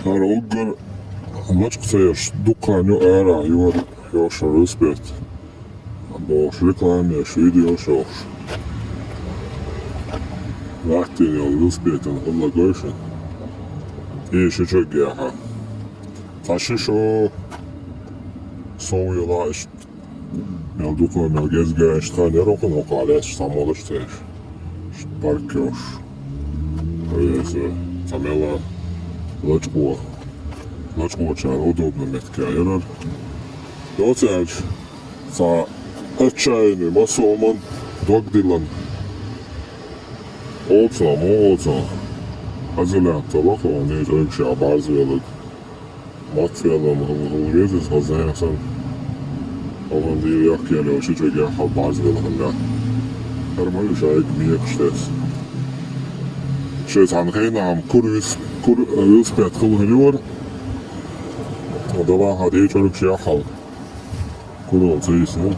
Oggar mačkcējuši Duba-Jurt jošo uspēt. Boš reklāmiešu video šoš. Vārtīni jau uspēt un odlagojuši. Īši čogēha. Taši šo sovuju laišt. Jau Duba jau gezgājuši т1ера un okālies samoleštējuši. Parkjoši. Samela Лачко-чар удобно меткайрар. Доцяч за отчаянный масоман догдилан. Olsa. Hazırlattı bak o ne öyle şey barzıyalım. Matfiyalım hızlı hazırlasan. Olan değil yak yani o şey ya hal barzıyalım ya. Hermal şey ekmeğe kıştes. Şey sanırım kurvis spet kılıyor. O da var hadi çocuk şey hal. Kurul sayısı ne?